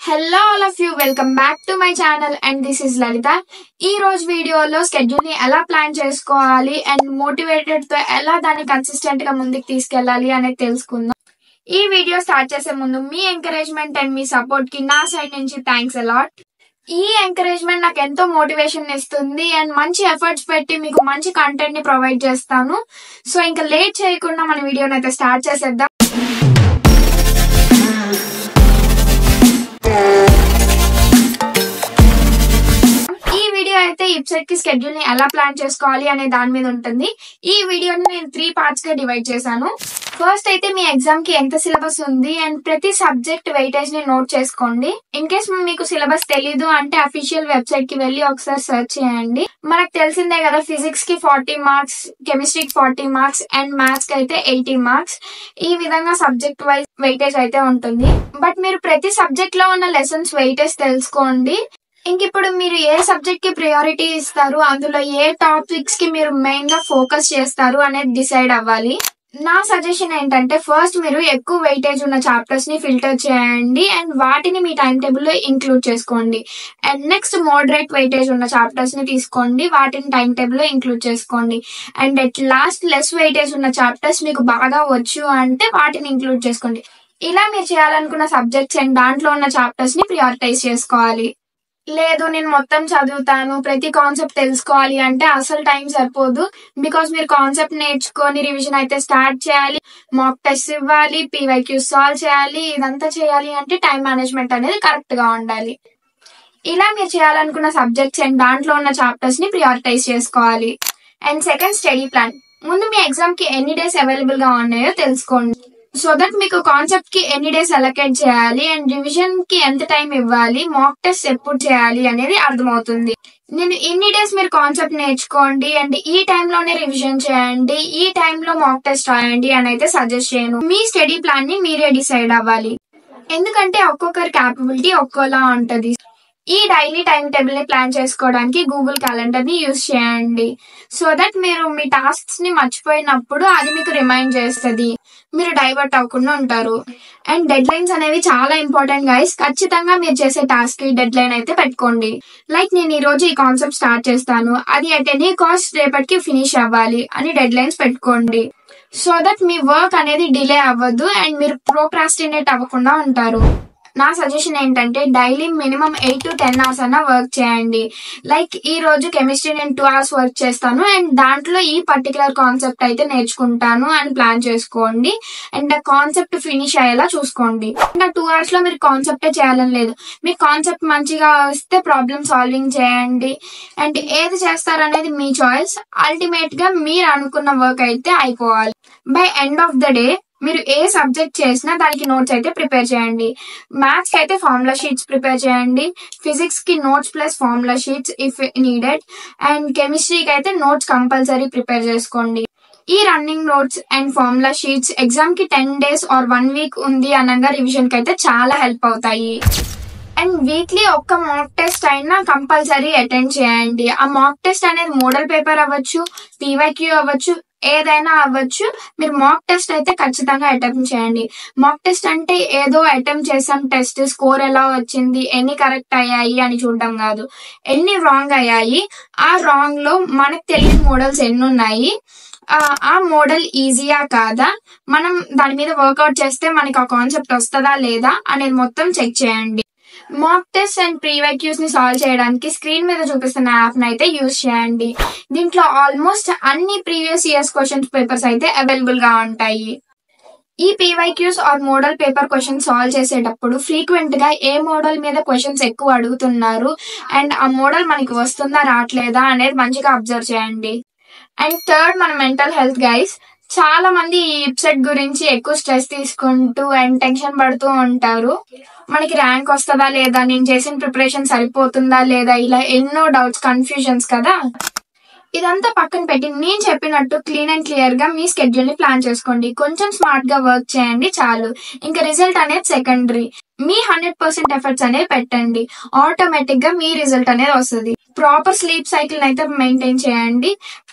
Hello all of you, welcome back to my channel and this is Lalita. ఈ రోజు వీడియోలో schedule ని ఎలా ప్లాన్ చేసుకోవాలి అండ్ మోటివేటెడ్ తో ఎలా దాన్ని కన్సిస్టెంట్ గా ముందుకు తీసుకెళ్లాలి అనేది తెలుసుకుందాం. ఈ వీడియో స్టార్ట్ చేసే ముందు మీ ఎంకరేజ్మెంట్ అండ్ మీ సపోర్ట్ కి నా సైడ్ నుంచి థ్యాంక్స్ అలాట్. ఈ ఎంకరేజ్మెంట్ నాకు ఎంతో మోటివేషన్ ఇస్తుంది అండ్ మంచి ఎఫర్ట్స్ పెట్టి మీకు మంచి కంటెంట్ ని ప్రొవైడ్ చేస్తాను. సో ఇంకా లేట్ చేయకుండా మన వీడియోని అయితే స్టార్ట్ చేసేద్దాం. ఈ వీడియో అయితే వెబ్సైట్ కి షెడ్యూల్ ని ఎలా ప్లాన్ చేసుకోవాలి అనే దాని మీద ఉంటుంది. ఈ వీడియోని నేను 3 పార్ట్స్ గా డివైడ్ చేశాను. ఫస్ట్ అయితే మీ ఎగ్జామ్ కి ఎంత సిలబస్ ఉంది అండ్ ప్రతి సబ్జెక్ట్ వెయిటేజ్ ని నోట్ చేసుకోండి. ఇన్ కేస్ మీకు సిలబస్ తెలీదు అంటే అఫీషియల్ వెబ్సైట్ కి వెళ్ళి ఒకసారి సెర్చ్ చేయండి. మనకు తెలిసిందే కదా, ఫిజిక్స్ కి 40 మార్క్స్, కెమిస్ట్రీకి 40 మార్క్స్ అండ్ మ్యాథ్స్ కి అయితే 80 మార్క్స్. ఈ విధంగా సబ్జెక్ట్ వైజ్ వెయిటేజ్ అయితే ఉంటుంది. బట్ మీరు ప్రతి సబ్జెక్ట్ లో ఉన్న లెసన్స్ వెయిటేజ్ తెలుసుకోండి. ఇంక ఇప్పుడు మీరు ఏ సబ్జెక్ట్ కి ప్రయారిటీ ఇస్తారు, అందులో ఏ టాపిక్స్ కి మీరు మెయిన్ గా ఫోకస్ చేస్తారు అనేది డిసైడ్ అవ్వాలి. నా సజెషన్ ఏంటంటే ఫస్ట్ మీరు ఎక్కువ వెయిటేజ్ ఉన్న చాప్టర్స్ ని ఫిల్టర్ చేయండి అండ్ వాటిని మీ టైం టేబుల్ లో ఇంక్లూడ్ చేసుకోండి. అండ్ నెక్స్ట్ మోడరేట్ వెయిటేజ్ ఉన్న చాప్టర్స్ ని తీసుకోండి, వాటిని టైం టేబుల్ లో ఇంక్లూడ్ చేసుకోండి. And at last less weightage ఉన్న చాప్టర్స్ మీకు బాగా వచ్చు అంటే వాటిని ఇంక్లూడ్ చేసుకోండి. ఇలా మీరు చేయాలనుకున్న సబ్జెక్ట్స్ అండ్ దాంట్లో ఉన్న చాప్టర్స్ ని ప్రియారిటైజ్ చేసుకోవాలి. లేదు నేను మొత్తం చదువుతాను, ప్రతి కాన్సెప్ట్ తెలుసుకోవాలి అంటే అసలు టైం సరిపోదు. బికాస్ మీరు కాన్సెప్ట్ నేర్చుకొని రివిజన్ అయితే స్టార్ట్ చేయాలి, మాక్ టెస్ట్ ఇవ్వాలి, PYQ సాల్వ్ చేయాలి. ఇదంతా చేయాలి అంటే టైం మేనేజ్మెంట్ అనేది కరెక్ట్ గా ఉండాలి. ఇలా మీరు చేయాలనుకున్న సబ్జెక్ట్స్ అండ్ దాంట్లో ఉన్న చాప్టర్స్ ని ప్రియారిటైజ్ చేసుకోవాలి. And second, study plan. ముందు మీ ఎగ్జామ్ కి ఎన్ని డేస్ అవైలబుల్ గా ఉన్నాయో తెలుసుకోండి. సో దట్ మీకు కాన్సెప్ట్ కి ఎన్ని డేస్ అలొకేట్ చేయాలి అండ్ రివిజన్ కి ఎంత టైం ఇవ్వాలి, మాక్ టెస్ట్ ఎప్పుడు చేయాలి అనేది అర్థమవుతుంది. నేను ఇన్ని డేస్ మీరు కాన్సెప్ట్ నేర్చుకోండి అండ్ ఈ టైంలోనే రివిజన్ చేయండి, ఈ టైంలో మాక్ టెస్ట్ రాయండి అని అయితే సజెస్ట్ చేయను. మీ స్టడీ ప్లాన్ ని మీరే డిసైడ్ అవ్వాలి. ఎందుకంటే ఒక్కొక్కరి క్యాపబిలిటీ ఒక్కోలా ఉంటది. ఈ డైలీ టైం టేబుల్ ని ప్లాన్ చేసుకోవడానికి గూగుల్ క్యాలెండర్ ని యూజ్ చేయండి. సో దట్ మీరు మీ టాస్క్స్ ని మర్చిపోయినప్పుడు అది మీకు రిమైండ్ చేస్తుంది, మీరు డైవర్ట్ అవ్వకుండా ఉంటారు. అండ్ డెడ్ లైన్స్ అనేవి చాలా ఇంపార్టెంట్ గైస్. ఖచ్చితంగా మీరు చేసే టాస్క్ కి డెడ్ లైన్ అయితే పెట్టుకోండి. లైక్ నేను ఈ రోజు ఈ కాన్సెప్ట్ స్టార్ట్ చేస్తాను, అది అట్ ఎనీ కాస్ట్ రేపటికి ఫినిష్ అవ్వాలి అని డెడ్ లైన్స్ పెట్టుకోండి. సో దట్ మీ వర్క్ అనేది డిలే అవ్వదు అండ్ మీరు ప్రోక్రాస్టినేట్ అవ్వకుండా ఉంటారు. నా సజెషన్ ఏంటంటే డైలీ మినిమం 8 to 10 hours అన్న వర్క్ చేయండి. లైక్ ఈ రోజు కెమిస్ట్రీ నేను 2 hours వర్క్ చేస్తాను అండ్ దాంట్లో ఈ పర్టికులర్ కాన్సెప్ట్ అయితే నేర్చుకుంటాను అని ప్లాన్ చేసుకోండి. అండ్ ఆ కాన్సెప్ట్ ఫినిష్ అయ్యేలా చూసుకోండి. అండ్ 2 hours లో మీరు కాన్సెప్టే చేయాలని లేదు. మీకు కాన్సెప్ట్ మంచిగా వస్తే ప్రాబ్లమ్ సాల్వింగ్ చేయండి. అండ్ ఏది చేస్తారనేది మీ చాయిస్. అల్టిమేట్ గా మీరు అనుకున్న వర్క్ అయితే అయిపోవాలి. By end of the day మీరు ఏ సబ్జెక్ట్ చేసినా దానికి నోట్స్ అయితే ప్రిపేర్ చేయండి. మ్యాథ్స్ కి అయితే ఫార్ములా షీట్స్ ప్రిపేర్ చేయండి, ఫిజిక్స్ కి notes plus formula sheets if needed, and కెమిస్ట్రీకి అయితే నోట్స్ కంపల్సరీ ప్రిపేర్ చేసుకోండి. ఈ running notes and formula sheets exam కి 10 days ఆర్ 1 week ఉంది అనగా రివిజన్ కి అయితే చాలా హెల్ప్ అవుతాయి. అండ్ వీక్లీ ఒక్క మాక్ టెస్ట్ అయినా కంపల్సరీ అటెండ్ చేయండి. ఆ మాక్ టెస్ట్ అనేది మోడల్ పేపర్ అవ్వచ్చు, PYQ అవ్వచ్చు, ఏదైనా అవ్వచ్చు. మీరు మాక్ టెస్ట్ అయితే ఖచ్చితంగా అటెంప్ట్ చేయండి. మాక్ టెస్ట్ అంటే ఏదో అటెంప్ట్ చేసాం, టెస్ట్ స్కోర్ ఎలా వచ్చింది, ఎన్ని కరెక్ట్ అయ్యాయి అని చూడడం కాదు, ఎన్ని రాంగ్ అయ్యాయి, ఆ రాంగ్ లో మనకు తెలియని మోడల్స్ ఎన్ని ఉన్నాయి, ఆ మోడల్ ఈజీయా కాదా, మనం దాని మీద వర్కౌట్ చేస్తే మనకి ఆ కాన్సెప్ట్ వస్తుందా లేదా అనేది మొత్తం చెక్ చేయండి. మాక్ టెస్ట్ అండ్ PYQs ని సాల్వ్ చేయడానికి స్క్రీన్ మీద చూపిస్తున్న యాప్ ని అయితే యూజ్ చేయండి. దీంట్లో ఆల్మోస్ట్ అన్ని ప్రీవియస్ ఇయర్స్ క్వశ్చన్స్ పేపర్స్ అయితే అవైలబుల్ గా ఉంటాయి. ఈ PYQs or model paper questions solve చేసేటప్పుడు ఫ్రీక్వెంట్ గా ఏ మోడల్ మీద క్వశ్చన్స్ ఎక్కువ అడుగుతున్నారు అండ్ ఆ మోడల్ మనకి వస్తుందా రావట్లేదా అనేది మంచిగా అబ్జర్వ్ చేయండి. అండ్ థర్డ్, మన మెంటల్ హెల్త్ గైస్. చాలా మంది ఈ వెబ్సైట్ గురించి ఎక్కువ స్ట్రెస్ తీసుకుంటూ అండ్ టెన్షన్ పడుతూ ఉంటారు. మనకి ర్యాంక్ వస్తుందా లేదా, నేను చేసిన ప్రిపరేషన్ సరిపోతుందా లేదా, ఇలా ఎన్నో డౌట్స్, కన్ఫ్యూజన్స్ కదా. ఇదంతా పక్కన పెట్టి నేను చెప్పినట్టు క్లీన్ అండ్ క్లియర్ గా మీ షెడ్యూల్ ని ప్లాన్ చేసుకోండి. కొంచెం స్మార్ట్ గా వర్క్ చేయండి చాలు. ఇంకా రిజల్ట్ అనేది సెకండరీ. మీ 100% ఎఫర్ట్స్ అనేది పెట్టండి. ఆటోమేటిక్ గా మీ రిజల్ట్ అనేది వస్తుంది. ప్రాపర్ స్లీప్ సైకిల్ అయితే మెయింటైన్ చేయండి.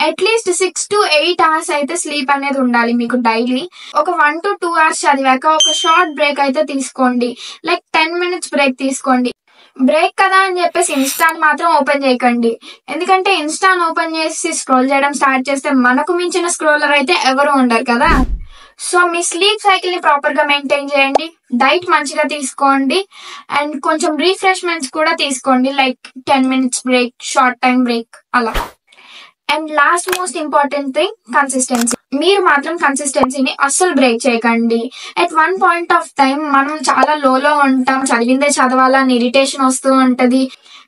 అట్లీస్ట్ 6 to 8 hours అయితే స్లీప్ అనేది ఉండాలి మీకు డైలీ. ఒక 1 to 2 hours చదివాక ఒక షార్ట్ బ్రేక్ అయితే తీసుకోండి. లైక్ 10 minutes బ్రేక్ తీసుకోండి. బ్రేక్ కదా అని చెప్పేసి ఇన్స్టాని మాత్రం ఓపెన్ చేయకండి. ఎందుకంటే ఇన్స్టాన్ ఓపెన్ చేసి స్క్రోల్ చేయడం స్టార్ట్ చేస్తే మనకు మించిన స్క్రోలర్ అయితే ఎవరు ఉండరు కదా. సో మీ స్లీప్ సైకిల్ ని ప్రాపర్ గా మెయింటైన్ చేయండి. డైట్ మంచిగా తీసుకోండి. అండ్ కొంచెం రిఫ్రెష్మెంట్స్ కూడా తీసుకోండి. Like 10 minutes break, short time break అలా. And last most important thing consistency. మీరు మాత్రం కన్సిస్టెన్సీని అస్సలు బ్రేక్ చేయకండి. At one point of time మనం చాలా లోలో ఉంటాం. చదివిందే చదవాలని ఇరిటేషన్ వస్తూ ఉంటది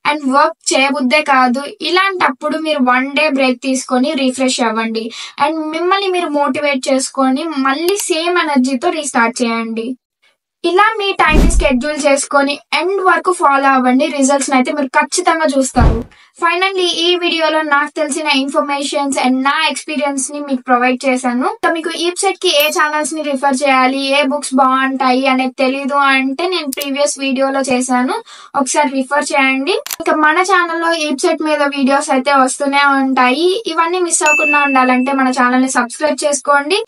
అండ్ వర్క్ చేయబుద్దే కాదు. ఇలాంటప్పుడు మీరు 1 day బ్రేక్ తీసుకొని రిఫ్రెష్ అవ్వండి. అండ్ మిమ్మల్ని మీరు మోటివేట్ చేసుకొని మళ్ళీ సేమ్ ఎనర్జీతో రీస్టార్ట్ చేయండి. ఇలా మీ టైం షెడ్యూల్ చేసుకొని ఎండ్ వరకు ఫాలో అవ్వండి. రిజల్ట్స్ అయితే మీరు ఖచ్చితంగా చూస్తారు. ఫైనల్లీ ఈ వీడియోలో నాకు తెలిసిన ఇన్ఫర్మేషన్స్ అండ్ నా ఎక్స్పీరియన్స్ ని మీకు ప్రొవైడ్ చేశాను. మీకు ఈప్సెట్ కి ఏ ఛానల్స్ ని రిఫర్ చేయాలి, ఏ బుక్స్ బాగుంటాయి అనేది తెలీదు అంటే నేను ప్రీవియస్ వీడియోలో చేశాను, ఒకసారి రిఫర్ చేయండి. ఇంకా మన ఛానల్లో ఈప్సెట్ మీద వీడియోస్ అయితే వస్తూనే ఉంటాయి. ఇవన్నీ మిస్ అవ్వకుండా ఉండాలంటే మన ఛానల్ ని సబ్స్క్రైబ్ చేసుకోండి.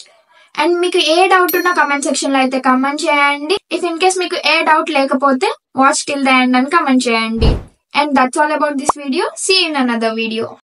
అండ్ మీకు ఏ డౌట్ ఉన్నా కమెంట్ సెక్షన్ లో అయితే కమెంట్ చేయండి. ఇఫ్ ఇన్ కేస్ మీకు ఏ డౌట్ లేకపోతే వాచ్ టిల్ ద ఎండ్ అని కమెంట్ చేయండి. And that's all about this video. See you in another video.